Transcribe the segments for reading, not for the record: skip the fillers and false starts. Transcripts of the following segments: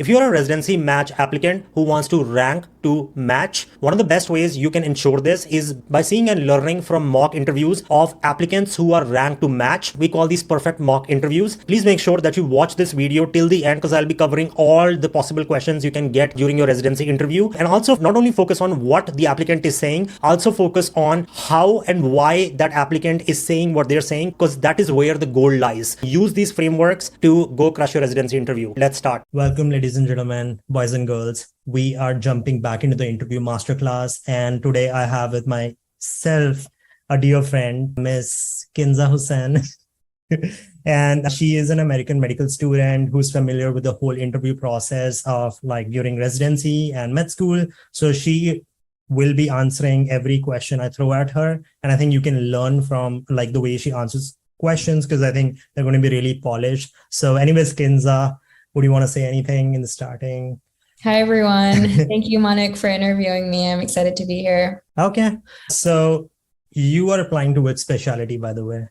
If you're a residency match applicant who wants to rank to match, one of the best ways you can ensure this is by seeing and learning from mock interviews of applicants who are ranked to match. We call these perfect mock interviews. Please make sure that you watch this video till the end because I'll be covering all the possible questions you can get during your residency interview. And also not only focus on what the applicant is saying, also focus on how and why that applicant is saying what they're saying, because that is where the gold lies. Use these frameworks to go crush your residency interview. Let's start. Welcome, ladies and gentlemen, boys and girls. We are jumping back into the interview masterclass. And today I have with myself a dear friend, Miss Kinza Hussain. And she is an American medical student who's familiar with the whole interview process of like during residency and med school. So she will be answering every question I throw at her. And I think you can learn from like the way she answers questions because I think they're going to be really polished. So anyways, Kinza, would you want to say anything in the starting? Hi, everyone. Thank you, Manik, for interviewing me. I'm excited to be here. Okay. So you are applying to which specialty, by the way?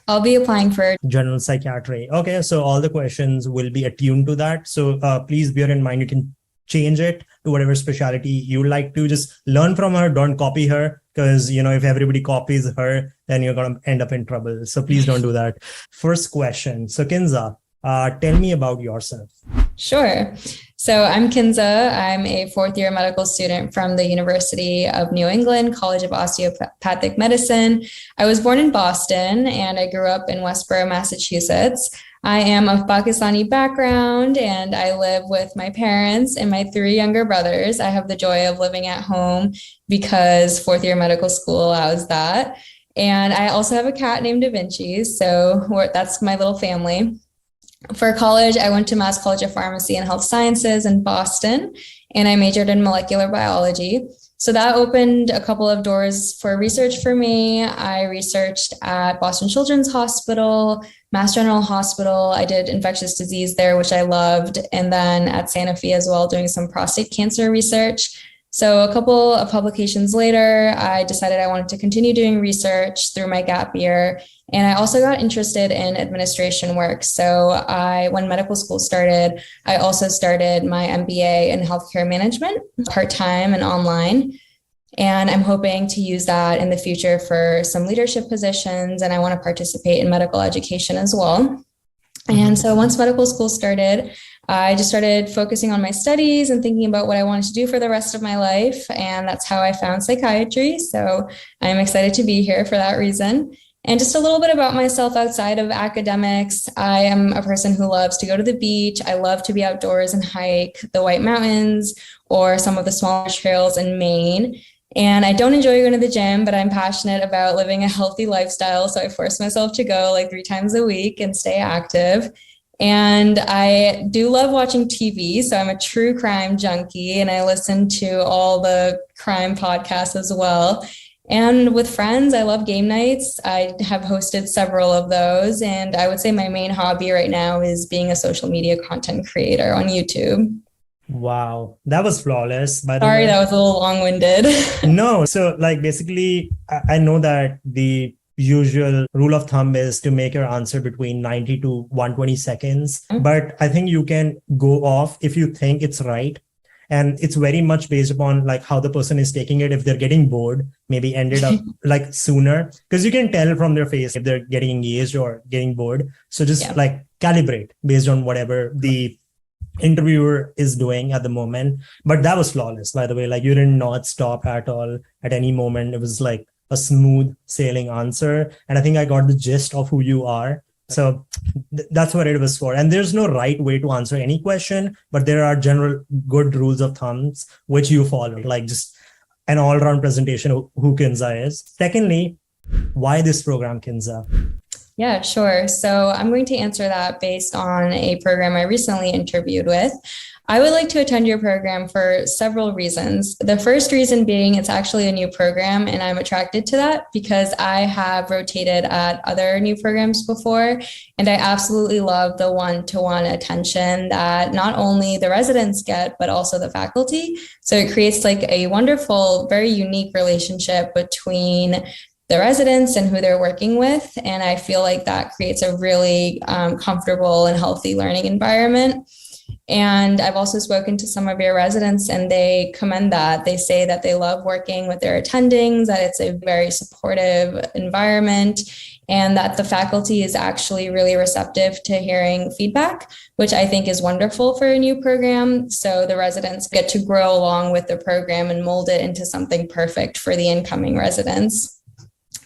I'll be applying for general psychiatry. Okay. So all the questions will be attuned to that. So please bear in mind, you can change it to whatever specialty you like to. Just learn from her. Don't copy her because, you know, if everybody copies her, then you're going to end up in trouble. So please don't do that. First question. So Kinza, tell me about yourself. Sure. So I'm Kinza. I'm a fourth year medical student from the University of New England College of Osteopathic Medicine. I was born in Boston and I grew up in Westboro, Massachusetts. I am of Pakistani background and I live with my parents and my three younger brothers. I have the joy of living at home because fourth year medical school allows that. And I also have a cat named Da Vinci. So that's my little family. For college, I went to Mass College of Pharmacy and Health Sciences in Boston, and I majored in molecular biology. So that opened a couple of doors for research for me. I researched at Boston Children's Hospital, Mass General Hospital. I did infectious disease there, which I loved. And then at Sanofi as well, doing some prostate cancer research. So a couple of publications later, I decided I wanted to continue doing research through my gap year. And I also got interested in administration work. So when medical school started, I also started my MBA in healthcare management, part-time and online. And I'm hoping to use that in the future for some leadership positions. And I want to participate in medical education as well. And so once medical school started, I just started focusing on my studies and thinking about what I wanted to do for the rest of my life. And that's how I found psychiatry. So I'm excited to be here for that reason. And just a little bit about myself outside of academics. I am a person who loves to go to the beach. I love to be outdoors and hike the White Mountains or some of the smaller trails in Maine. And I don't enjoy going to the gym, but I'm passionate about living a healthy lifestyle. So I force myself to go like 3 times a week and stay active. And I do love watching TV. So I'm a true crime junkie and I listen to all the crime podcasts as well. And with friends, I love game nights. I have hosted several of those. And I would say my main hobby right now is being a social media content creator on YouTube. Wow, that was flawless. By the way. Sorry, that was a little long-winded. No, so like basically, I know that the usual rule of thumb is to make your answer between 90 to 120 seconds. But I think you can go off if you think it's right. And it's very much based upon like how the person is taking it. If they're getting bored, maybe ended up like sooner, because you can tell from their face if they're getting engaged or getting bored. So just like calibrate based on whatever the interviewer is doing at the moment. But that was flawless, by the way. Like you did not stop at all at any moment. It was like a smooth sailing answer. And I think I got the gist of who you are. So that's what it was for. And there's no right way to answer any question, but there are general good rules of thumbs which you follow, like just an all-around presentation of who Kinza is. Secondly, why this program, Kinza? Yeah, sure. So I'm going to answer that based on a program I recently interviewed with. I would like to attend your program for several reasons. The first reason being it's actually a new program and I'm attracted to that because I have rotated at other new programs before and I absolutely love the one-to-one attention that not only the residents get, but also the faculty. So it creates like a wonderful, very unique relationship between the residents and who they're working with. And I feel like that creates a really comfortable and healthy learning environment. And I've also spoken to some of your residents and they commend that. They say that they love working with their attendings, that it's a very supportive environment, and that the faculty is actually really receptive to hearing feedback, which I think is wonderful for a new program. So the residents get to grow along with the program and mold it into something perfect for the incoming residents.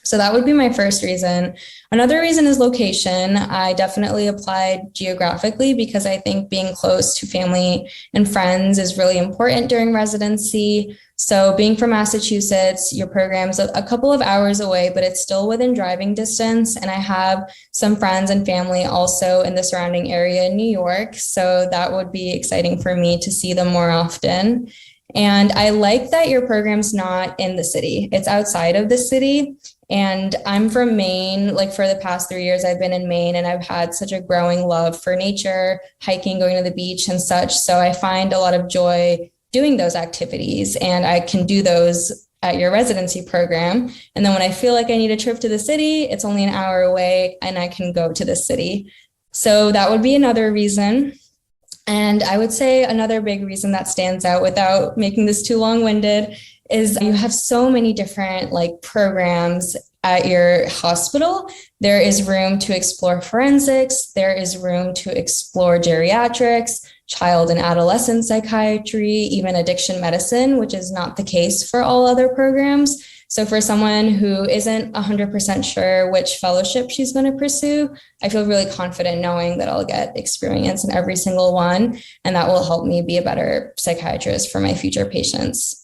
So that would be my first reason. Another reason is location. I definitely applied geographically because I think being close to family and friends is really important during residency. So being from Massachusetts, your program's a couple of hours away, but it's still within driving distance. And I have some friends and family also in the surrounding area in New York. So that would be exciting for me to see them more often. And I like that your program's not in the city. It's outside of the city. And I'm from Maine. Like for the past 3 years, I've been in Maine and I've had such a growing love for nature, hiking, going to the beach and such. So I find a lot of joy doing those activities, and I can do those at your residency program. And then when I feel like I need a trip to the city, it's only an hour away and I can go to the city. So that would be another reason. And I would say another big reason that stands out, without making this too long-winded, is you have so many different programs at your hospital. There is room to explore forensics. There is room to explore geriatrics, child and adolescent psychiatry, even addiction medicine, which is not the case for all other programs. So for someone who isn't 100% sure which fellowship she's going to pursue, I feel really confident knowing that I'll get experience in every single one, and that will help me be a better psychiatrist for my future patients.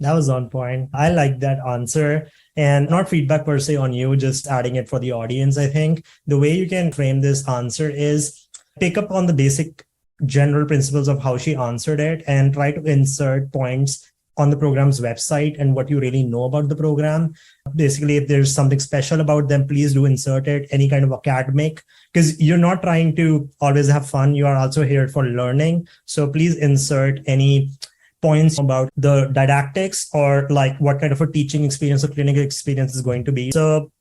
That was on point. I like that answer. And not feedback per se on you, just adding it for the audience. I think the way you can frame this answer is pick up on the basic general principles of how she answered it and try to insert points on the program's website and what you really know about the program. Basically, if there's something special about them, please do insert it, any kind of academic, because you're not trying to always have fun. You are also here for learning. So please insert any points about the didactics or what kind of a teaching experience or clinical experience is going to be. So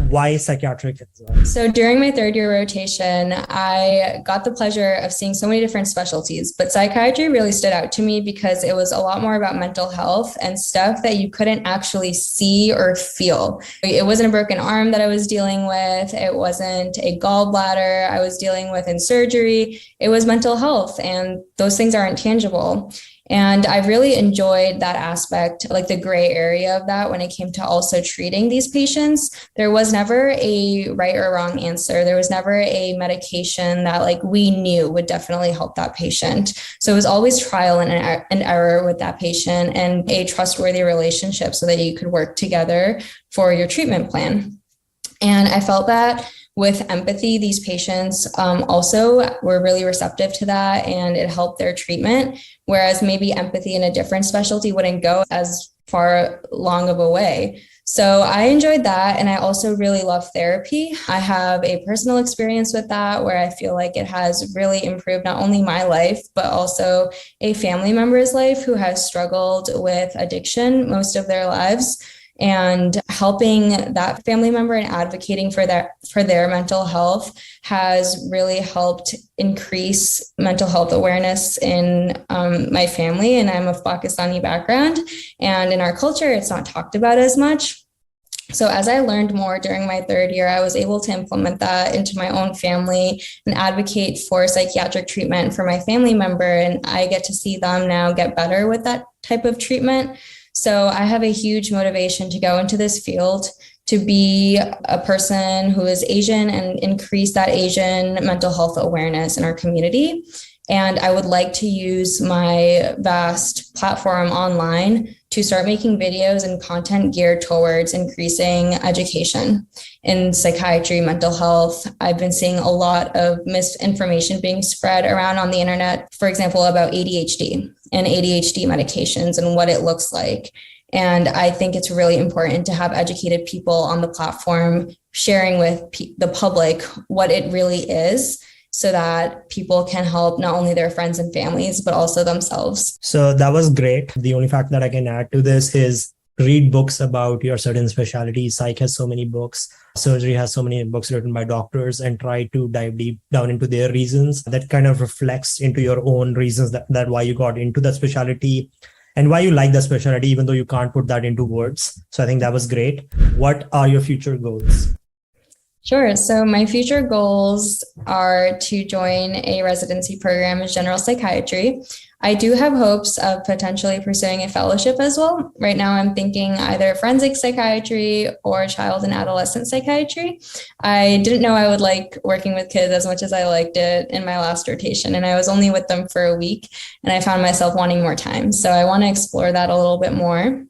why psychiatric? So during my third year rotation, I got the pleasure of seeing so many different specialties, but psychiatry really stood out to me because it was a lot more about mental health and stuff that you couldn't actually see or feel. It wasn't a broken arm that I was dealing with. It wasn't a gallbladder I was dealing with in surgery. It was mental health, and those things aren't tangible. And I really enjoyed that aspect, like the gray area of that when it came to also treating these patients. There was never a right or wrong answer. There was never a medication that we knew would definitely help that patient. So it was always trial and error with that patient and a trustworthy relationship so that you could work together for your treatment plan. And I felt that with empathy, these patients also were really receptive to that, and it helped their treatment, whereas maybe empathy in a different specialty wouldn't go as far long of a way. So I enjoyed that, and I also really love therapy. I have a personal experience with that where I feel like it has really improved not only my life, but also a family member's life who has struggled with addiction most of their lives. And helping that family member and advocating for their mental health has really helped increase mental health awareness in my family. And I'm of Pakistani background, and in our culture, it's not talked about as much. So as I learned more during my third year, I was able to implement that into my own family and advocate for psychiatric treatment for my family member. And I get to see them now get better with that type of treatment. So I have a huge motivation to go into this field, to be a person who is Asian and increase that Asian mental health awareness in our community. And I would like to use my vast platform online to start making videos and content geared towards increasing education in psychiatry, mental health. I've been seeing a lot of misinformation being spread around on the internet, for example, about ADHD and ADHD medications and what it looks like. And I think it's really important to have educated people on the platform sharing with the public what it really is, so that people can help not only their friends and families, but also themselves. So that was great. The only fact that I can add to this is read books about your certain specialty. Psych has so many books. surgery has so many books written by doctors, and try to dive deep down into their reasons. That kind of reflects into your own reasons that why you got into that specialty and why you like that specialty, even though you can't put that into words. So I think that was great. What are your future goals? Sure. So my future goals are to join a residency program in general psychiatry. I do have hopes of potentially pursuing a fellowship as well. Right now, I'm thinking either forensic psychiatry or child and adolescent psychiatry. I didn't know I would like working with kids as much as I liked it in my last rotation, and I was only with them for a week, and I found myself wanting more time. So I want to explore that a little bit more.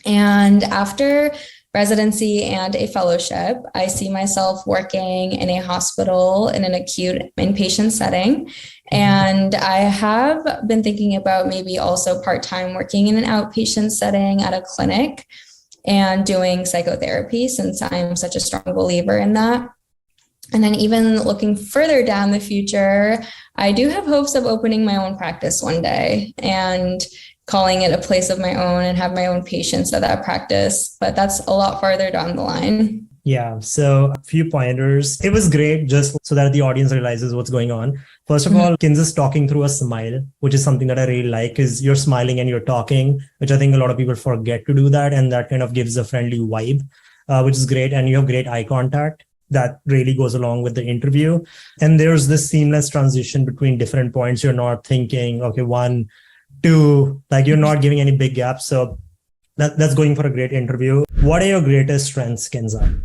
And after residency and a fellowship, I see myself working in a hospital in an acute inpatient setting. And I have been thinking about maybe also part-time working in an outpatient setting at a clinic and doing psychotherapy, since I'm such a strong believer in that. And then even looking further down the future, I do have hopes of opening my own practice one day and calling it a place of my own and have my own patients at that practice. But that's a lot farther down the line. Yeah. So a few pointers. It was great just so that the audience realizes what's going on. First of all, Kinza's talking through a smile, which is something that I really like, is you're smiling and you're talking, which I think a lot of people forget to do that. And that kind of gives a friendly vibe, which is great. And you have great eye contact. That really goes along with the interview. And there's this seamless transition between different points. You're not thinking, okay, 1, 2, like you're not giving any big gaps. So that's going for a great interview. What are your greatest strengths, Kinza?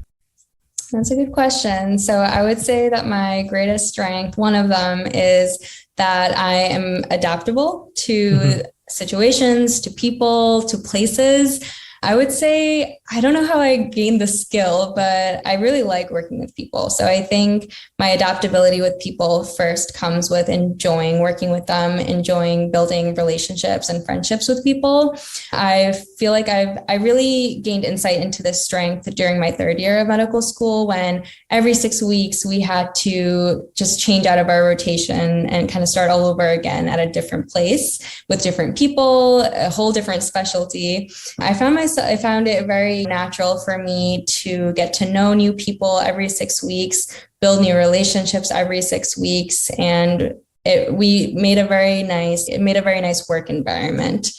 That's a good question. So I would say that my greatest strength, one of them, is that I am adaptable to situations, to people, to places. I would say, I don't know how I gained the skill, but I really like working with people. So I think my adaptability with people first comes with enjoying working with them, enjoying building relationships and friendships with people. I feel like I really gained insight into this strength during my third year of medical school, when every 6 weeks we had to just change out of our rotation and kind of start all over again at a different place with different people, a whole different specialty. I found it very natural for me to get to know new people every 6 weeks, build new relationships every 6 weeks, and it made a very nice work environment.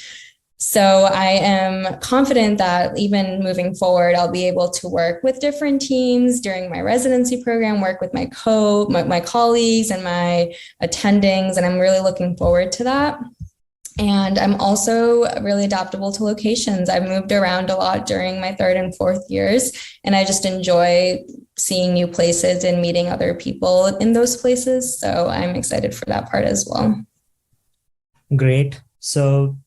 So I am confident that even moving forward, I'll be able to work with different teams during my residency program, work with my colleagues and my attendings, and I'm really looking forward to that. And I'm also really adaptable to locations. I've moved around a lot during my third and fourth years, and I just enjoy seeing new places and meeting other people in those places. So I'm excited for that part as well. Great. So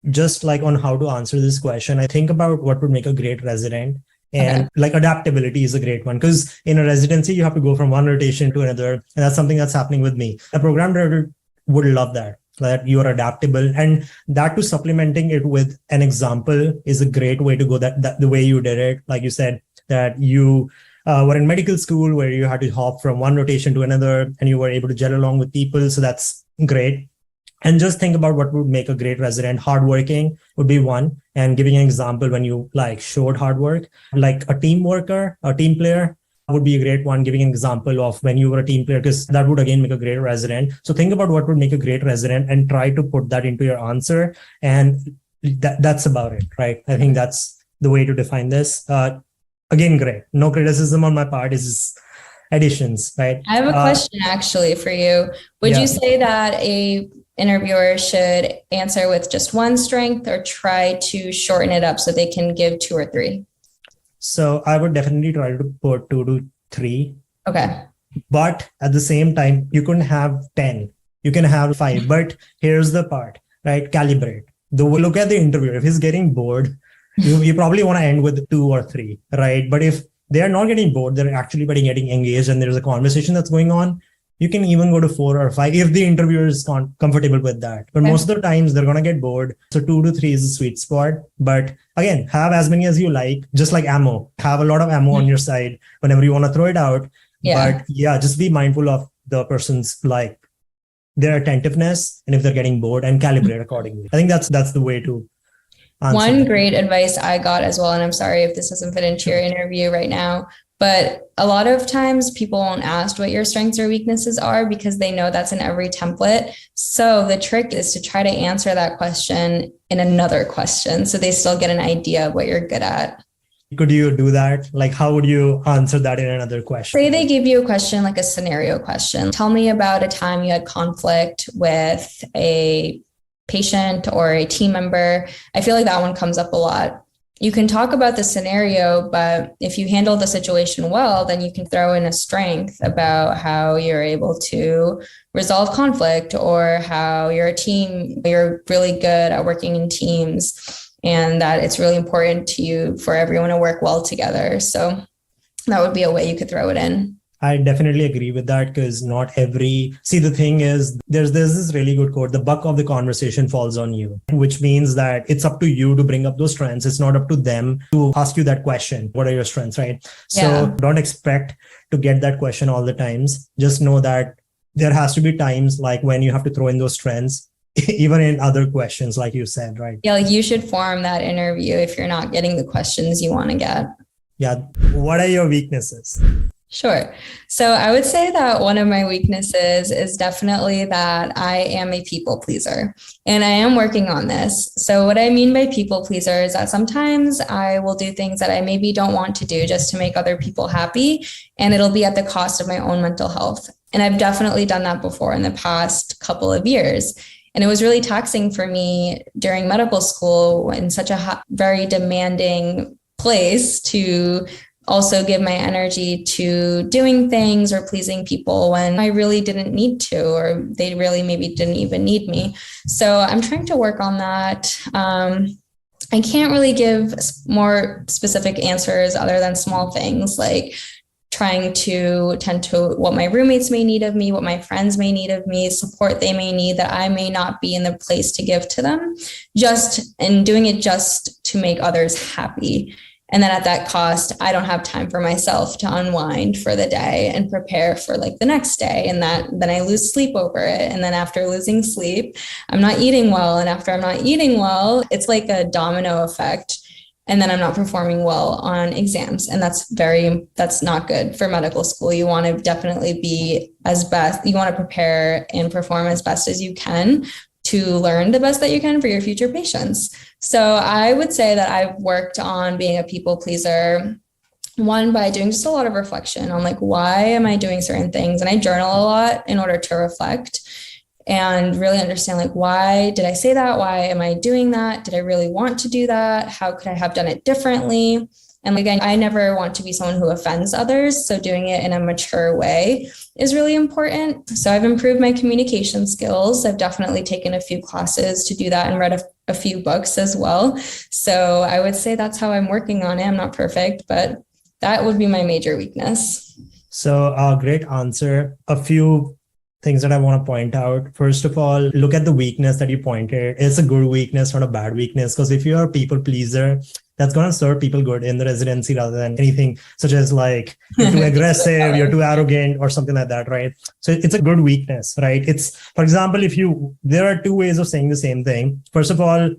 just like on how to answer this question, I think about what would make a great resident. And like adaptability is a great one, because in a residency, you have to go from one rotation to another. And that's something that's happening with me. A program director would love that you are adaptable, and that to supplementing it with an example is a great way to go. That the way you did it, like you said, that you were in medical school where you had to hop from one rotation to another and you were able to gel along with people. So that's great. And just think about what would make a great resident. Hardworking would be one. And giving an example when you like showed hard work, like a team worker, a team player would be a great one, giving an example of when you were a team player, because that would again make a great resident. So think about what would make a great resident and try to put that into your answer. And that's about it, right? I think that's the way to define this. Again, great. No criticism on my part. It's just additions, right? I have a question actually for you. Would you say that a interviewer should answer with just one strength, or try to shorten it up so they can give 2 or 3? So I would definitely try to put 2 to 3. Okay. But at the same time, you can have 10, you can have 5. But here's the part, right? Calibrate. Look at the interviewer. If he's getting bored, you probably want to end with 2 or 3, right? But if they're not getting bored, they're actually getting engaged and there's a conversation that's going on, you can even go to 4 or 5 if the interviewer is comfortable with that. But most of the times they're going to get bored. So 2 to 3 is a sweet spot. But again, have as many as you like, just like ammo. Have a lot of ammo on your side whenever you want to throw it out. Yeah. But yeah, just be mindful of the person's like their attentiveness and if they're getting bored, and calibrate accordingly. I think that's the way to answer. One great advice I got as well, and I'm sorry if this doesn't fit into your interview right now, But a lot of times people won't ask what your strengths or weaknesses are because they know that's in every template. So the trick is to try to answer that question in another question so they still get an idea of what you're good at. Could you do that? Like, how would you answer that in another question? Say they give you a question, like a scenario question. Tell me about a time you had conflict with a patient or a team member. I feel like that one comes up a lot. You can talk about the scenario, but if you handle the situation well, then you can throw in a strength about how you're able to resolve conflict or how you're a team, you're really good at working in teams and that it's really important to you for everyone to work well together. So that would be a way you could throw it in. I definitely agree with that because the thing is, there's this really good quote, the buck of the conversation falls on you, which means that it's up to you to bring up those strengths. It's not up to them to ask you that question. What are your strengths, right? So don't expect to get that question all the times. Just know that there has to be times like when you have to throw in those strengths, even in other questions, like you said, right? Yeah, like you should form that interview if you're not getting the questions you want to get. Yeah. What are your weaknesses? Sure. So I would say that one of my weaknesses is definitely that I am a people pleaser and I am working on this. So what I mean by people pleaser is that sometimes I will do things that I maybe don't want to do just to make other people happy, and it'll be at the cost of my own mental health. And I've definitely done that before in the past couple of years. And it was really taxing for me during medical school in such a very demanding place to also give my energy to doing things or pleasing people when I really didn't need to, or they really maybe didn't even need me. So I'm trying to work on that. I can't really give more specific answers other than small things like trying to attend to what my roommates may need of me, what my friends may need of me, support they may need that I may not be in the place to give to them, and doing it just to make others happy. And then at that cost, I don't have time for myself to unwind for the day and prepare for like the next day. And then I lose sleep over it. And then after losing sleep, I'm not eating well. And after I'm not eating well, it's like a domino effect. And then I'm not performing well on exams. And that's not good for medical school. You want to definitely be you want to prepare and perform as best as you can to learn the best that you can for your future patients. So I would say that I've worked on being a people pleaser, one, by doing just a lot of reflection on like, why am I doing certain things? And I journal a lot in order to reflect and really understand like, why did I say that? Why am I doing that? Did I really want to do that? How could I have done it differently? And again, I never want to be someone who offends others. So doing it in a mature way is really important. So I've improved my communication skills. I've definitely taken a few classes to do that and read a few books as well. So I would say that's how I'm working on it. I'm not perfect, but that would be my major weakness. So great answer. A few things that I want to point out. First of all, look at the weakness that you pointed. It's a good weakness, not a bad weakness. Because if you're a people pleaser, that's going to serve people good in the residency rather than anything such as like you're too aggressive, you're too arrogant or something like that, right? So it's a good weakness, right? It's, for example, there are two ways of saying the same thing. First of all,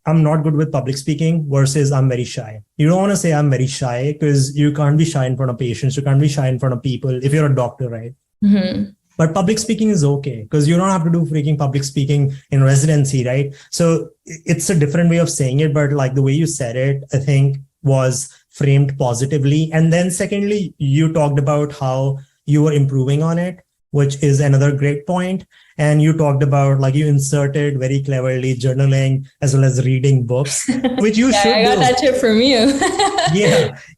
I'm not good with public speaking versus I'm very shy. You don't want to say I'm very shy because you can't be shy in front of patients. You can't be shy in front of people if you're a doctor, right? Mm-hmm. But public speaking is okay because you don't have to do freaking public speaking in residency, right? So it's a different way of saying it, but like the way you said it, I think was framed positively. And then secondly, you talked about how you were improving on it, which is another great point. And you talked about like you inserted very cleverly journaling as well as reading books, which you should do. I got that tip from you.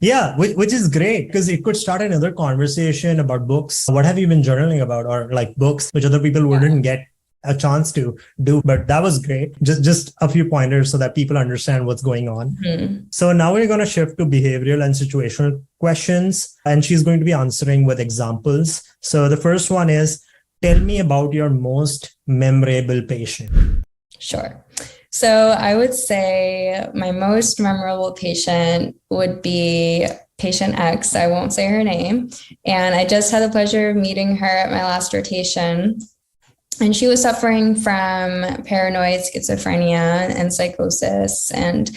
Yeah, which is great because it could start another conversation about books. What have you been journaling about, or like books which other people wouldn't get a chance to do? But that was great. Just a few pointers so that people understand what's going on. Mm-hmm. So now we're going to shift to behavioral and situational questions, and she's going to be answering with examples. So the first one is, tell me about your most memorable patient. Sure. So I would say my most memorable patient would be patient X. I won't say her name. And I just had the pleasure of meeting her at my last rotation. And she was suffering from paranoid schizophrenia and psychosis. And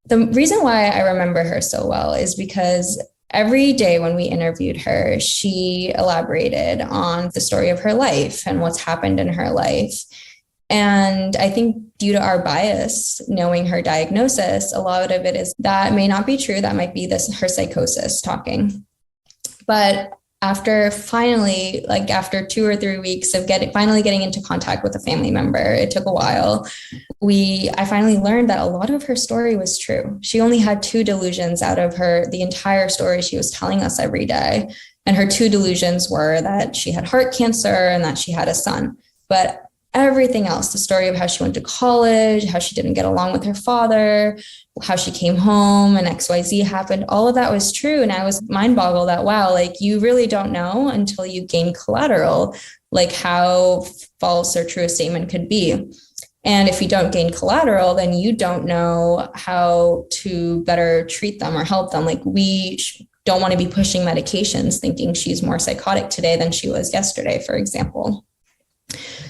the reason why I remember her so well is because every day when we interviewed her, she elaborated on the story of her life and what's happened in her life. And I think due to our bias, knowing her diagnosis, a lot of it is that may not be true. That might be her psychosis talking. But after 2 or 3 weeks of finally getting into contact with a family member, it took a while. I finally learned that a lot of her story was true. She only had 2 delusions out of the entire story she was telling us every day. And her 2 delusions were that she had heart cancer and that she had a son. But everything else, the story of how she went to college, how she didn't get along with her father, how she came home and XYZ happened, all of that was true. And I was mind boggled that, wow, you really don't know until you gain collateral, how false or true a statement could be. And if you don't gain collateral, then you don't know how to better treat them or help them. We don't want to be pushing medications thinking she's more psychotic today than she was yesterday, for example.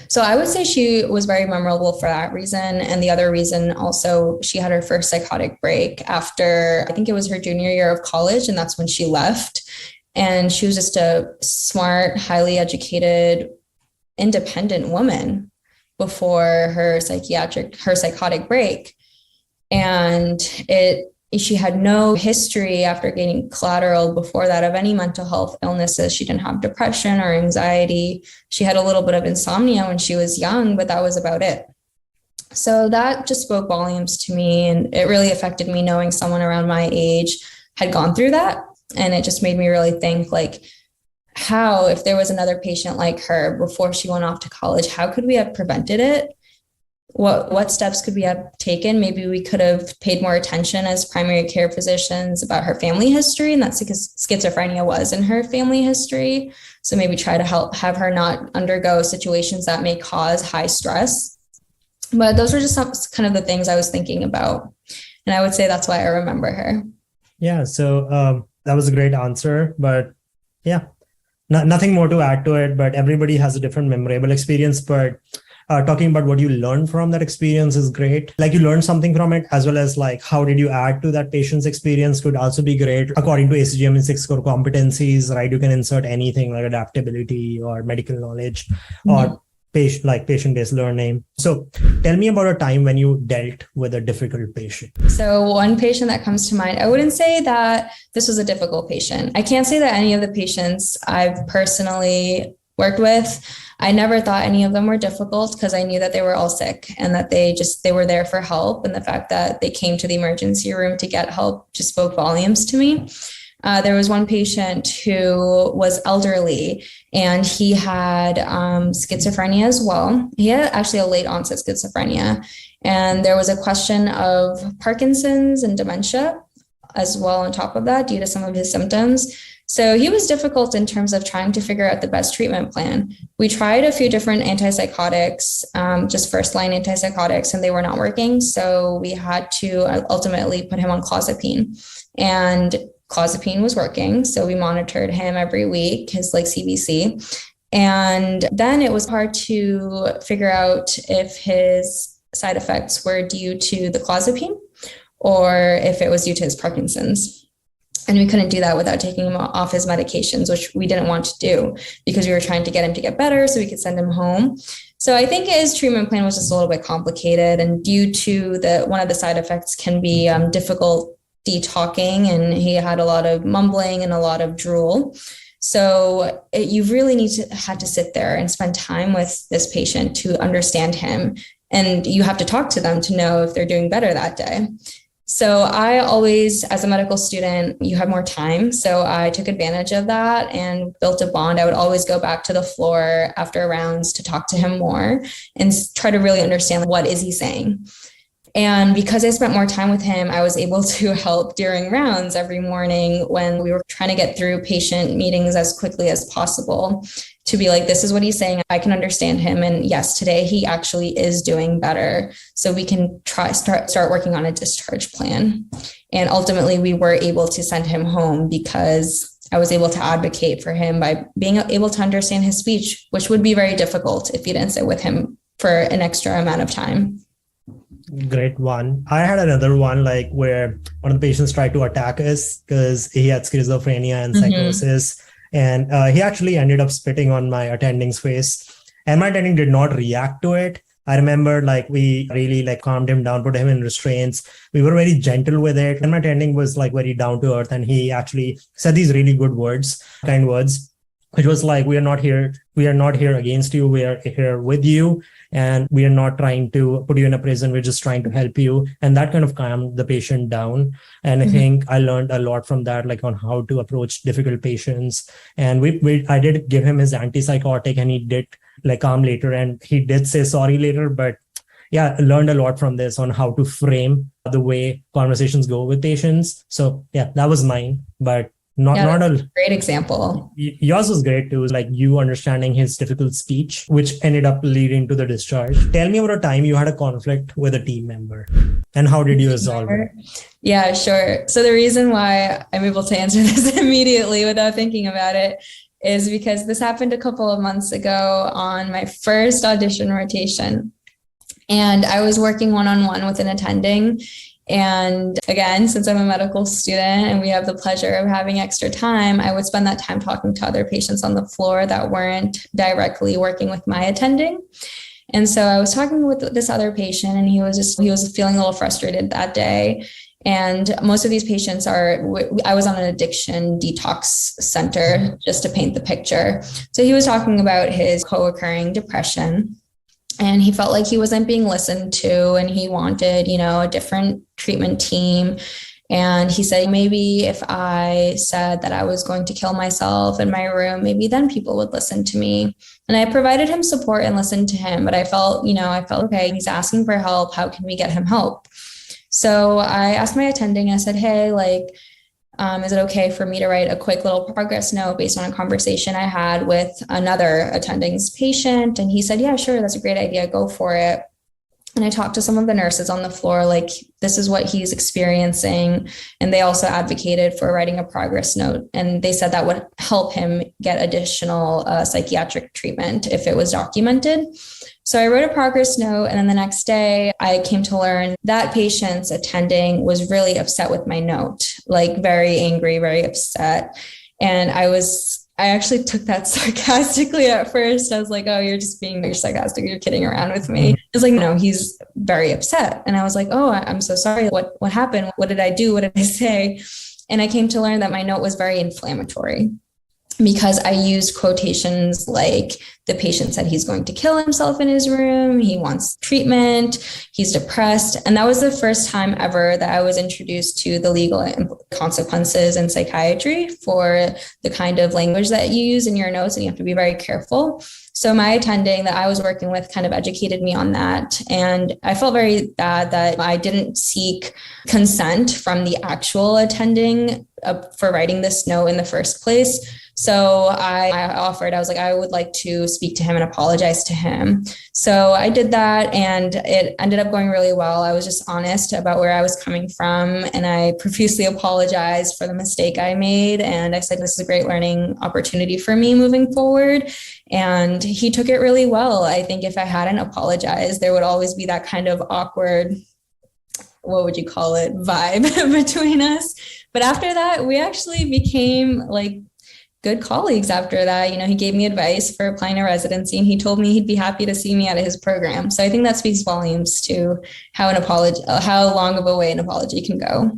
So I would say she was very memorable for that reason. And the other reason also, she had her first psychotic break after, I think it was her junior year of college, and that's when she left. And she was just a smart, highly educated, independent woman before her psychotic break. And she had no history after gaining collateral before that of any mental health illnesses. She didn't have depression or anxiety. She had a little bit of insomnia when she was young, but that was about it. So that just spoke volumes to me. And it really affected me knowing someone around my age had gone through that. And it just made me really think how, if there was another patient like her before she went off to college, how could we have prevented it? What steps could we have taken? Maybe we could have paid more attention as primary care physicians about her family history, and that's because schizophrenia was in her family history. So maybe try to have her not undergo situations that may cause high stress. But those were just some kind of the things I was thinking about. And I would say that's why I remember her. Yeah, so that was a great answer. But yeah, nothing more to add to it. But everybody has a different memorable experience. But talking about what you learned from that experience is great. You learned something from it, as well as how did you add to that patient's experience could also be great. According to ACGM in 6 core competencies, right? You can insert anything like adaptability or medical knowledge or patient-based learning. So tell me about a time when you dealt with a difficult patient. So one patient that comes to mind, I wouldn't say that this was a difficult patient. I can't say that any of the patients I've personally worked with, I never thought any of them were difficult because I knew that they were all sick and that they were there for help. And the fact that they came to the emergency room to get help just spoke volumes to me. There was one patient who was elderly and he had schizophrenia as well. He had actually a late onset schizophrenia. And there was a question of Parkinson's and dementia as well on top of that due to some of his symptoms. So he was difficult in terms of trying to figure out the best treatment plan. We tried a few different antipsychotics, just first-line antipsychotics, and they were not working. So we had to ultimately put him on clozapine. And clozapine was working. So we monitored him every week, his CBC. And then it was hard to figure out if his side effects were due to the clozapine or if it was due to his Parkinson's. And we couldn't do that without taking him off his medications, which we didn't want to do because we were trying to get him to get better so we could send him home. So I think his treatment plan was just a little bit complicated. And due to one of the side effects can be difficulty talking, and he had a lot of mumbling and a lot of drool. So you really had to sit there and spend time with this patient to understand him. And you have to talk to them to know if they're doing better that day. So I always, as a medical student, you have more time. So I took advantage of that and built a bond. I would always go back to the floor after rounds to talk to him more and try to really understand what is he saying. And because I spent more time with him, I was able to help during rounds every morning when we were trying to get through patient meetings as quickly as possible to be this is what he's saying. I can understand him. And yes, today he actually is doing better. So we can start working on a discharge plan. And ultimately we were able to send him home because I was able to advocate for him by being able to understand his speech, which would be very difficult if you didn't sit with him for an extra amount of time. Great one. I had another one like where one of the patients tried to attack us because he had schizophrenia and psychosis. And he actually ended up spitting on my attending's face. And my attending did not react to it. I remember like we really like calmed him down, put him in restraints. We were very gentle with it. And my attending was like very down to earth. And he actually said these really good words, kind words, which was like, we are not here against you. We are here with you. And we are not trying to put you in a prison. We're just trying to help you. And that kind of calmed the patient down. And I think I learned a lot from that, like on how to approach difficult patients. And I did give him his antipsychotic and he did like calm later. And he did say sorry later, but yeah, I learned a lot from this on how to frame the way conversations go with patients. So yeah, that was mine, but not a great example. Yours was great too, like you understanding his difficult speech, which ended up leading to the discharge. Tell me about a time you had a conflict with a team member and how did you resolve it? Yeah, sure. So the reason why I'm able to answer this immediately without thinking about it is because this happened a couple of months ago on my first audition rotation. And I was working one-on-one with an attending. And again, since I'm a medical student and we have the pleasure of having extra time, I would spend that time talking to other patients on the floor that weren't directly working with my attending. And so I was talking with this other patient and he was feeling a little frustrated that day. And most of these patients I was on an addiction detox center just to paint the picture. So he was talking about his co-occurring depression. And he felt like he wasn't being listened to and he wanted, a different treatment team. And he said, maybe if I said that I was going to kill myself in my room, maybe then people would listen to me. And I provided him support and listened to him. But I felt, okay, he's asking for help. How can we get him help? So I asked my attending, I said, hey, is it okay for me to write a quick little progress note based on a conversation I had with another attending's patient? And he said, yeah, sure. That's a great idea. Go for it. And I talked to some of the nurses on the floor, like this is what he's experiencing. And they also advocated for writing a progress note. And they said that would help him get additional psychiatric treatment if it was documented. So I wrote a progress note. And then the next day I came to learn that patient's attending was really upset with my note, like very angry, very upset. And I actually took that sarcastically at first. I was like, oh, you're sarcastic. You're kidding around with me. It's like, no, he's very upset. And I was like, oh, I'm so sorry. What happened? What did I do? What did I say? And I came to learn that my note was very inflammatory because I used quotations like the patient said he's going to kill himself in his room. He wants treatment. He's depressed. And that was the first time ever that I was introduced to the legal consequences in psychiatry for the kind of language that you use in your notes. And you have to be very careful. So my attending that I was working with kind of educated me on that. And I felt very bad that I didn't seek consent from the actual attending for writing this note in the first place. So I was like, I would like to speak to him and apologize to him. So I did that and it ended up going really well. I was just honest about where I was coming from and I profusely apologized for the mistake I made. And I said, this is a great learning opportunity for me moving forward. And he took it really well. I think if I hadn't apologized, there would always be that kind of awkward, what would you call it, vibe between us. But after that, we actually became like good colleagues after that. He gave me advice for applying to residency and he told me he'd be happy to see me out of his program. So I think that speaks volumes to how long of a way an apology can go.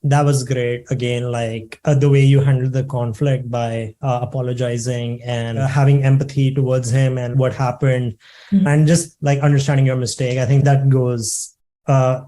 That was great. Again, like the way you handled the conflict by apologizing and having empathy towards him and what happened and just like understanding your mistake. I think that goes a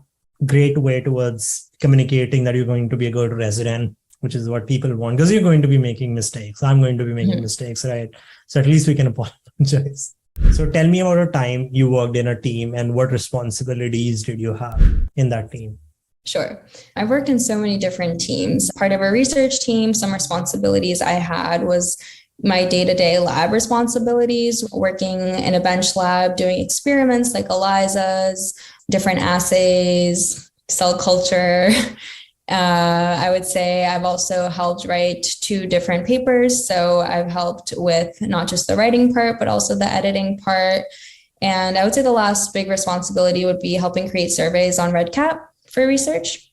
great way towards communicating that you're going to be a good resident, which is what people want, because you're going to be making mistakes. I'm going to be making mistakes, right? So at least we can apologize. So tell me about a time you worked in a team and what responsibilities did you have in that team? Sure. I've worked in so many different teams. Part of a research team, some responsibilities I had was my day-to-day lab responsibilities, working in a bench lab, doing experiments like ELISAs, different assays, cell culture. I would say I've also helped write 2 different papers. So I've helped with not just the writing part, but also the editing part. And I would say the last big responsibility would be helping create surveys on RedCap for research.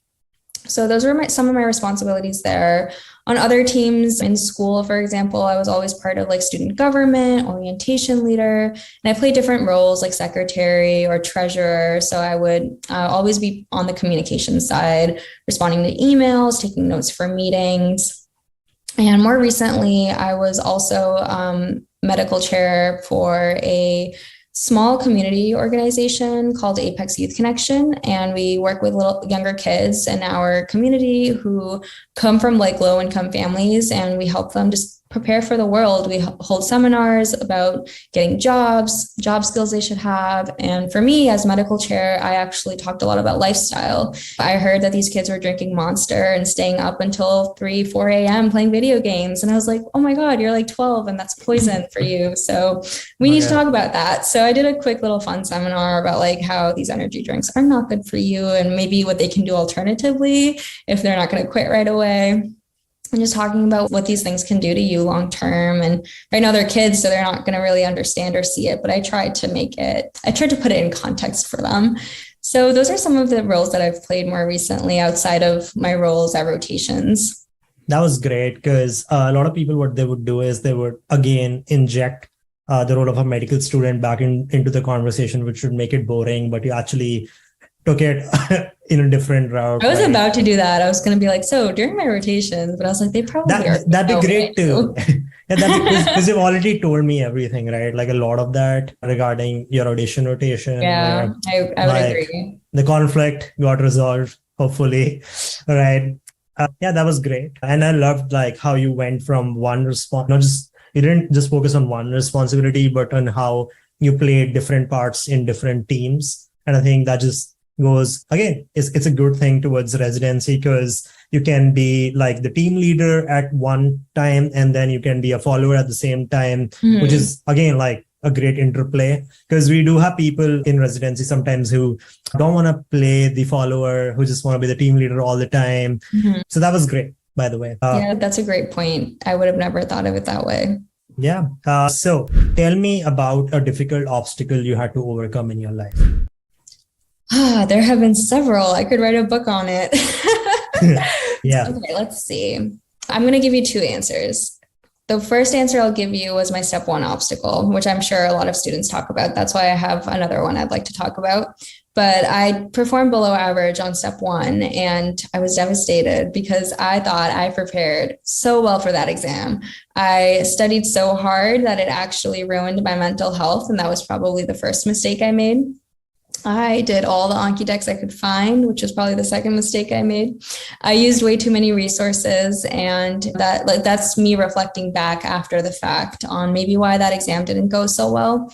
So those were some of my responsibilities there. On other teams in school, for example, I was always part of like student government, orientation leader, and I played different roles like secretary or treasurer. So I would always be on the communication side, responding to emails, taking notes for meetings. And more recently, I was also medical chair for a small community organization called Apex Youth Connection. And we work with little younger kids in our community who come from like low income families, and we help them just prepare for the world. We hold seminars about getting jobs, job skills they should have. And for me as medical chair, I actually talked a lot about lifestyle. I heard that these kids were drinking Monster and staying up until 3, 4 a.m. playing video games. And I was like, oh my God, you're like 12 and that's poison for you. So we need to talk about that. So I did a quick little fun seminar about like how these energy drinks are not good for you and maybe what they can do alternatively if they're not going to quit right away. And just talking about what these things can do to you long term. And right now they're kids, so they're not going to really understand or see it. But I tried to put it in context for them. So those are some of the roles that I've played more recently outside of my roles at Rotations. That was great because a lot of people, what they would do is they would again inject the role of a medical student back into the conversation, which would make it boring, but you actually took it in a different route. I was about to do that. I was going to be like, so during my rotations, but I was like, they probably that'd be great too. Yeah, because you've already told me everything, right? Like a lot of that regarding your audition rotation. Yeah, I would agree. The conflict got resolved, hopefully. All right. Yeah, that was great. And I loved like how you went from one response, you didn't just focus on one responsibility, but on how you played different parts in different teams. And I think that just goes, again, it's a good thing towards residency because you can be like the team leader at one time and then you can be a follower at the same time, which is again like a great interplay because we do have people in residency sometimes who don't want to play the follower, who just want to be the team leader all the time. So that was great, by the way. Yeah, that's a great point. I would have never thought of it that way. Yeah. So tell me about a difficult obstacle you had to overcome in your life. There have been several. I could write a book on it. Yeah. Okay, let's see. I'm going to give you two answers. The first answer I'll give you was my step one obstacle, which I'm sure a lot of students talk about. That's why I have another one I'd like to talk about. But I performed below average on step one, and I was devastated because I thought I prepared so well for that exam. I studied so hard that it actually ruined my mental health, and that was probably the first mistake I made. I did all the Anki decks I could find, which was probably the second mistake I made. I used way too many resources, and that's me reflecting back after the fact on maybe why that exam didn't go so well.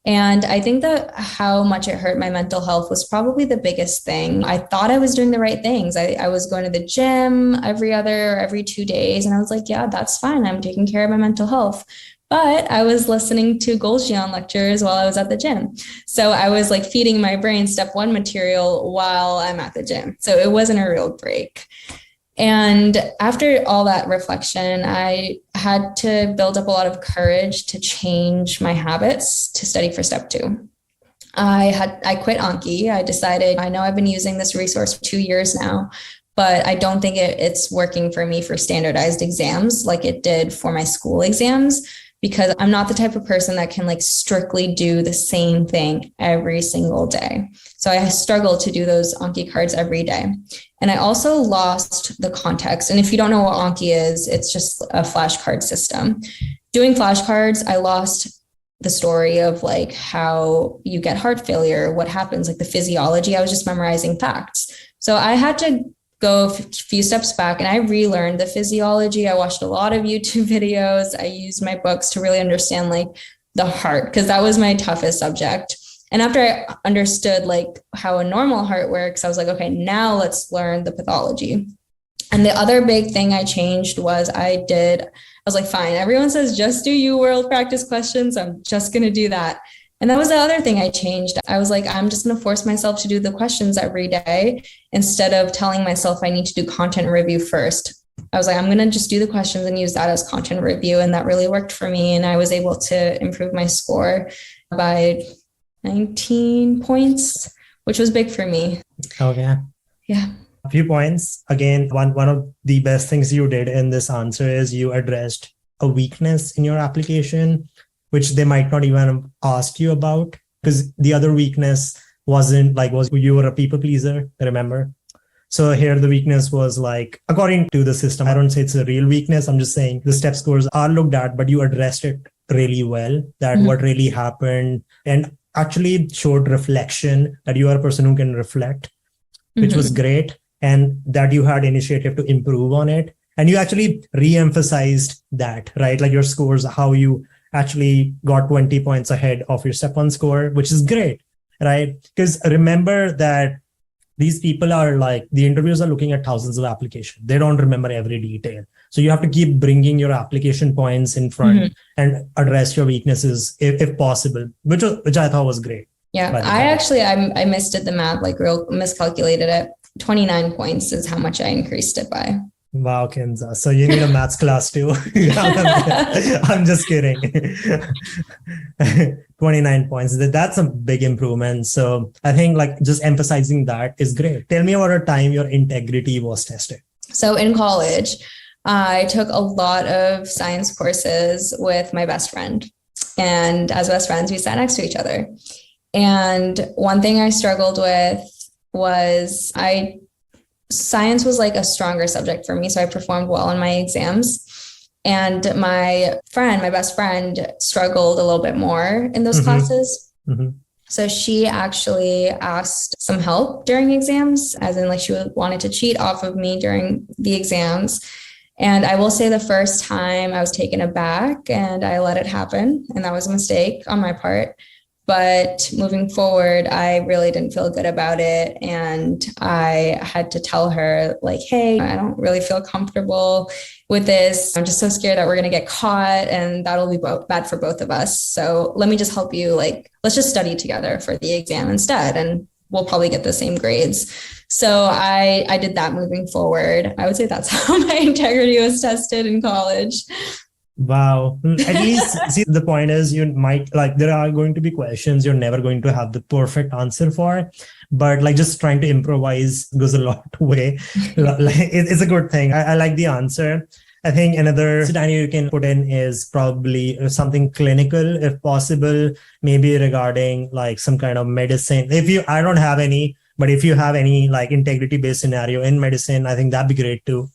And I think that how much it hurt my mental health was probably the biggest thing. I thought I was doing the right things. I was going to the gym every 2 days, and I was like, yeah, that's fine. I'm taking care of my mental health. But I was listening to Golgian lectures while I was at the gym. So I was like feeding my brain step one material while I'm at the gym. So it wasn't a real break. And after all that reflection, I had to build up a lot of courage to change my habits to study for step two. I quit Anki. I decided, I know I've been using this resource for 2 years now, but I don't think it's working for me for standardized exams like it did for my school exams, because I'm not the type of person that can like strictly do the same thing every single day. So I struggle to do those Anki cards every day. And I also lost the context. And if you don't know what Anki is, it's just a flashcard system. Doing flashcards, I lost the story of like how you get heart failure, what happens, like the physiology. I was just memorizing facts. So I had to go a few steps back and I relearned the physiology. I watched a lot of YouTube videos. I used my books to really understand like the heart, because that was my toughest subject. And after I understood like how a normal heart works, I was like, okay, now let's learn the pathology. And the other big thing I changed was I was like, fine, everyone says just do you world practice questions. I'm just going to do that. And that was the other thing I changed. I was like, I'm just going to force myself to do the questions every day instead of telling myself I need to do content review first. I was like, I'm going to just do the questions and use that as content review. And that really worked for me. And I was able to improve my score by 19 points, which was big for me. Okay. Yeah. A few points. Again, one of the best things you did in this answer is you addressed a weakness in your application, which they might not even have asked you about, because the other weakness was you were a people pleaser, remember? So here the weakness was like, according to the system, I don't say it's a real weakness. I'm just saying the step scores are looked at, but you addressed it really well, that what really happened, and actually showed reflection, that you are a person who can reflect, which was great, and that you had initiative to improve on it. And you actually re-emphasized that, right? Like your scores, how you actually got 20 points ahead of your step one score, which is great, right? Because remember that these people are like, the interviews are looking at thousands of applications. They don't remember every detail. So you have to keep bringing your application points in front and address your weaknesses if possible, which I thought was great. Yeah, I misdid the math, like real miscalculated it. 29 points is how much I increased it by. Wow, Kinza. So you need a maths class too. I'm just kidding. 29 points. That's a big improvement. So I think like just emphasizing that is great. Tell me about a time your integrity was tested. So in college, I took a lot of science courses with my best friend. And as best friends, we sat next to each other. And one thing I struggled with was science was like a stronger subject for me. So I performed well in my exams. And my best friend struggled a little bit more in those classes. So she actually asked some help during exams, as in like she wanted to cheat off of me during the exams. And I will say the first time I was taken aback and I let it happen. And that was a mistake on my part. But moving forward, I really didn't feel good about it. And I had to tell her like, hey, I don't really feel comfortable with this. I'm just so scared that we're going to get caught and that'll be bad for both of us. So let me just help you. Like, let's just study together for the exam instead. And we'll probably get the same grades. So I did that moving forward. I would say that's how my integrity was tested in college. Wow. At least, see, the point is you might like, there are going to be questions you're never going to have the perfect answer for, but like just trying to improvise goes a lot way. It's a good thing. I like the answer. I think another scenario you can put in is probably something clinical, if possible, maybe regarding like some kind of medicine. I don't have any, but if you have any like integrity based scenario in medicine, I think that'd be great too.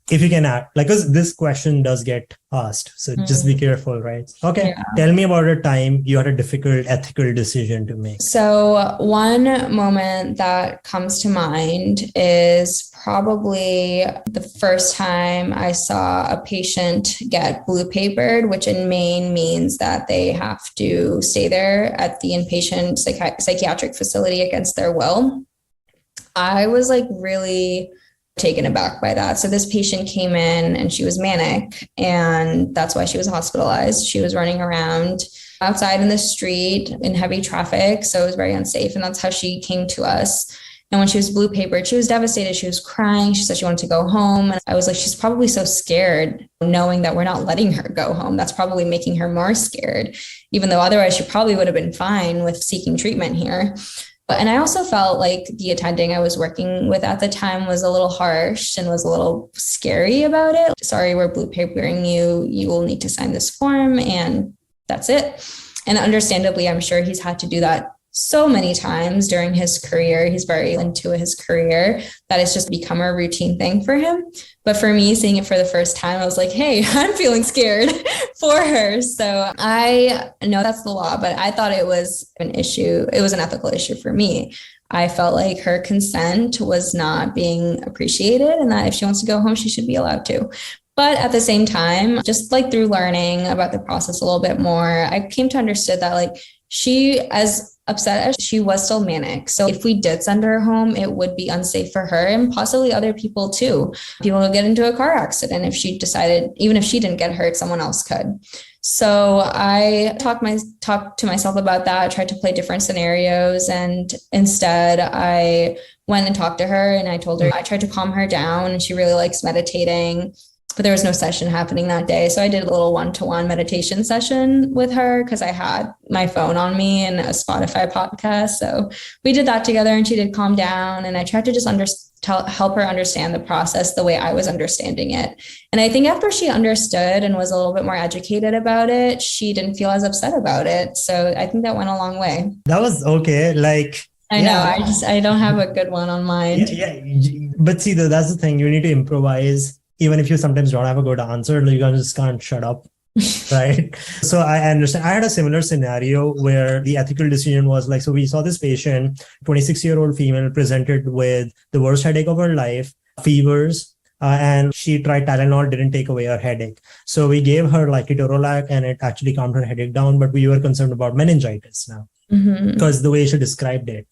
If you can add, like, because this question does get asked. So just be careful, right? Okay. Yeah. Tell me about a time you had a difficult ethical decision to make. So one moment that comes to mind is probably the first time I saw a patient get blue papered, which in Maine means that they have to stay there at the inpatient psychiatric facility against their will. I was like really taken aback by that. So this patient came in and she was manic, and that's why she was hospitalized. She was running around outside in the street in heavy traffic, so it was very unsafe, and that's how she came to us. And when she was blue papered, she was devastated. She was crying. She said she wanted to go home. And I was like, she's probably so scared knowing that we're not letting her go home. That's probably making her more scared, even though otherwise she probably would have been fine with seeking treatment here. And I also felt like the attending I was working with at the time was a little harsh and was a little scary about it. Sorry, we're blue papering you. You will need to sign this form and that's it. And understandably, I'm sure he's had to do that so many times during his career. He's very into his career that it's just become a routine thing for him. But for me, seeing it for the first time, I was like, hey, I'm feeling scared for her. So I know that's the law, but I thought it was an issue. It was an ethical issue for me. I felt like her consent was not being appreciated and that if she wants to go home, she should be allowed to. But at the same time, just like through learning about the process a little bit more, I came to understand that like she, as upset as she was, still manic. So if we did send her home, it would be unsafe for her and possibly other people too. People would get into a car accident if she decided, even if she didn't get hurt, someone else could. So I talked to myself about that. I tried to play different scenarios, and instead I went and talked to her and I told her I tried to calm her down, and she really likes meditating. but there was no session happening that day. So I did a little one-to-one meditation session with her because I had my phone on me and a Spotify podcast. So we did that together and she did calm down. And I tried to just help her understand the process the way I was understanding it. And I think after she understood and was a little bit more educated about it, she didn't feel as upset about it. So I think that went a long way. That was okay. Like, I know, I don't have a good one on mind. But see, that's the thing. You need to improvise. Even if you sometimes don't have a good answer, you just can't shut up. Right. So I understand. I had a similar scenario where the ethical decision was like, so we saw this patient, 26-year-old female, presented with the worst headache of her life, fevers, and she tried Tylenol, didn't take away her headache. So we gave her like ketorolac and it actually calmed her headache down, but we were concerned about meningitis now because the way she described it.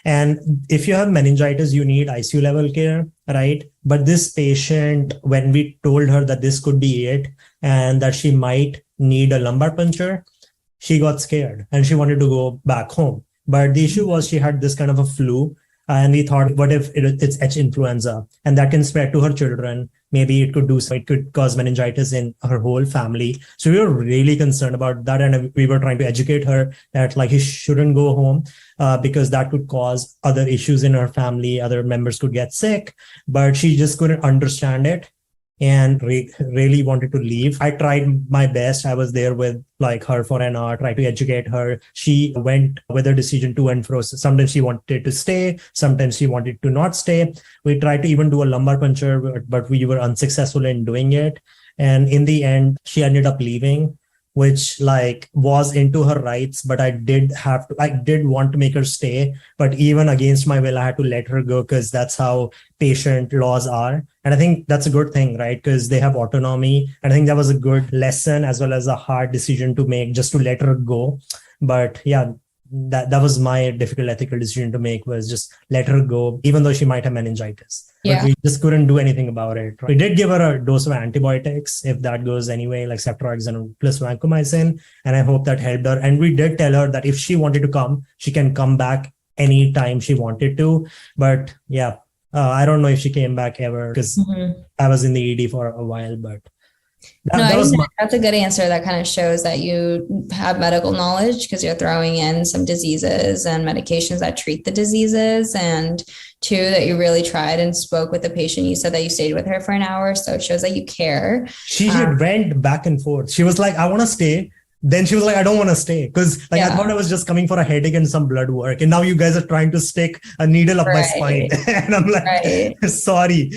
And if you have meningitis, you need ICU level care, right? But this patient, when we told her that this could be it and that she might need a lumbar puncture, she got scared and she wanted to go back home. But the issue was she had this kind of a flu. And we thought, what if it's H influenza and that can spread to her children? Maybe it could cause meningitis in her whole family. So we were really concerned about that. And we were trying to educate her that like he shouldn't go home because that could cause other issues in her family. Other members could get sick, but she just couldn't understand it and really wanted to leave. I tried my best. I was there with like her for an hour, tried to educate her. She went with her decision to and fro. Sometimes she wanted to stay. Sometimes she wanted to not stay. We tried to even do a lumbar puncture, but we were unsuccessful in doing it. And in the end, she ended up leaving, which like was into her rights, but I did want to make her stay. But even against my will, I had to let her go because that's how patient laws are. And I think that's a good thing, right? Because they have autonomy. And I think that was a good lesson as well as a hard decision to make, just to let her go. But yeah, that was my difficult ethical decision to make, was just let her go, even though she might have meningitis. But we just couldn't do anything about it. We did give her a dose of antibiotics, if that goes anyway, like ceftriaxone plus vancomycin. And I hope that helped her. And we did tell her that if she wanted to come, she can come back anytime she wanted to. But yeah, I don't know if she came back ever because I was in the ED for a while, but that's a good answer. That kind of shows that you have medical knowledge because you're throwing in some diseases and medications that treat the diseases. And two, that you really tried and spoke with the patient. You said that you stayed with her for an hour. So it shows that you care. She went back and forth. She was like, I want to stay. Then she was like, I don't want to stay because I thought I was just coming for a headache and some blood work. And now you guys are trying to stick a needle up my spine. And I'm like, sorry.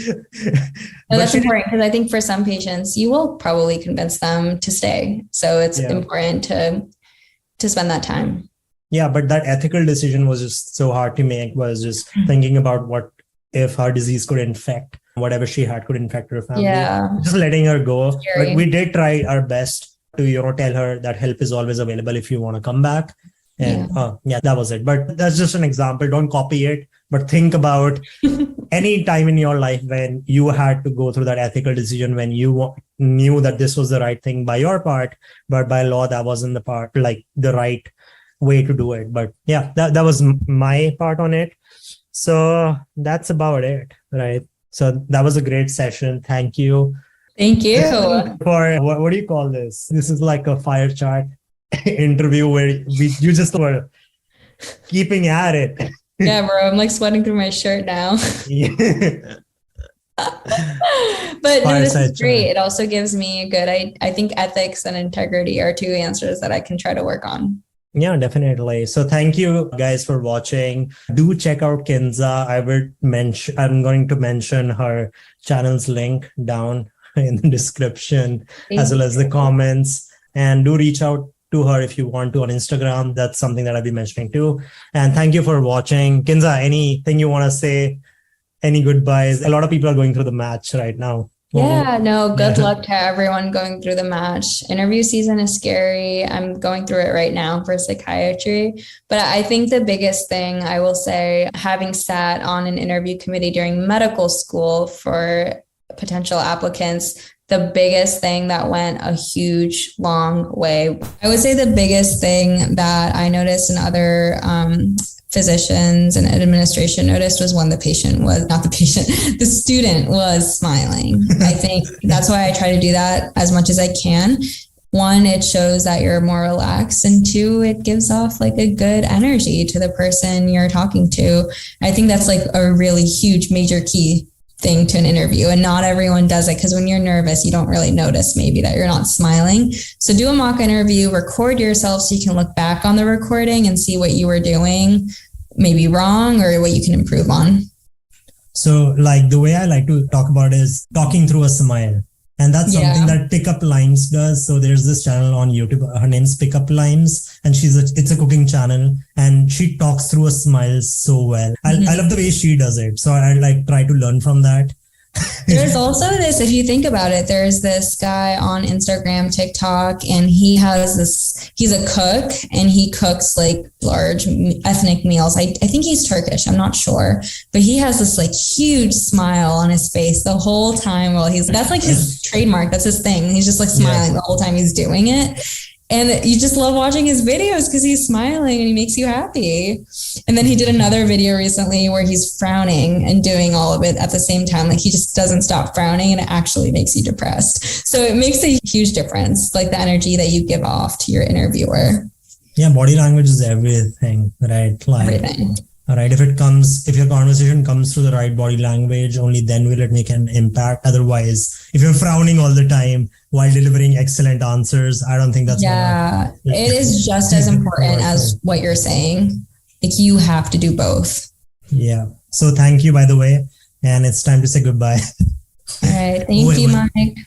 No, that's important because I think for some patients, you will probably convince them to stay. So it's important to spend that time. Yeah, but that ethical decision was just so hard to make, was just thinking about what if her disease could infect, whatever she had could infect her family. Yeah. Just letting her go. But we did try our best to tell her that help is always available if you want to come back. And that was it. But that's just an example. Don't copy it, but think about any time in your life when you had to go through that ethical decision, when you knew that this was the right thing by your part, but by law that wasn't the right way to do it. But yeah, that was my part on it. So that's about it, right? So that was a great session. Thank you. Thank you. For what do you call this? This is like a fire chat interview where you just were keeping at it. Yeah, bro. I'm like sweating through my shirt now. But no, this is great. It also gives me good, I think ethics and integrity are two answers that I can try to work on. Yeah, definitely. So thank you guys for watching. Do check out Kinza. I'm going to mention her channel's link down in the description as well as the comments, and do reach out to her if you want to on Instagram. That's something that I'll be mentioning too. And thank you for watching. Kinza, anything you want to say? Any goodbyes? A lot of people are going through the match right now. Yeah, no, good luck to everyone going through the match. Interview season is scary. I'm going through it right now for psychiatry. But I think the biggest thing I will say, having sat on an interview committee during medical school for potential applicants, the biggest thing that went a huge, long way. I would say the biggest thing that I noticed in other physicians and administration noticed was when the student was smiling. I think that's why I try to do that as much as I can. One, it shows that you're more relaxed, and two, it gives off like a good energy to the person you're talking to. I think that's like a really huge, major key thing to an interview, and not everyone does it, because when you're nervous, you don't really notice maybe that you're not smiling. So do a mock interview, record yourself so you can look back on the recording and see what you were doing maybe wrong or what you can improve on. So like the way I like to talk about is talking through a smile. And that's something that Pickup Lines does. So there's this channel on YouTube. Her name's Pickup Lines, and it's a cooking channel, and she talks through a smile so well. I love the way she does it. So I like try to learn from that. There's also this, if you think about it, there's this guy on Instagram, TikTok, and he's a cook, and he cooks like large ethnic meals. I think he's Turkish. I'm not sure, but he has this like huge smile on his face the whole time that's like his trademark. That's his thing. He's just like smiling the whole time he's doing it. And you just love watching his videos because he's smiling and he makes you happy. And then he did another video recently where he's frowning and doing all of it at the same time. Like he just doesn't stop frowning, and it actually makes you depressed. So it makes a huge difference, like the energy that you give off to your interviewer. Yeah, body language is everything, right? Like, everything. All right. If your conversation comes through the right body language, only then will it make an impact. Otherwise, if you're frowning all the time while delivering excellent answers, I don't think that's it is just as important as what you're saying. Like you have to do both. Yeah. So thank you, by the way. And it's time to say goodbye. All right. Thank you, Manik.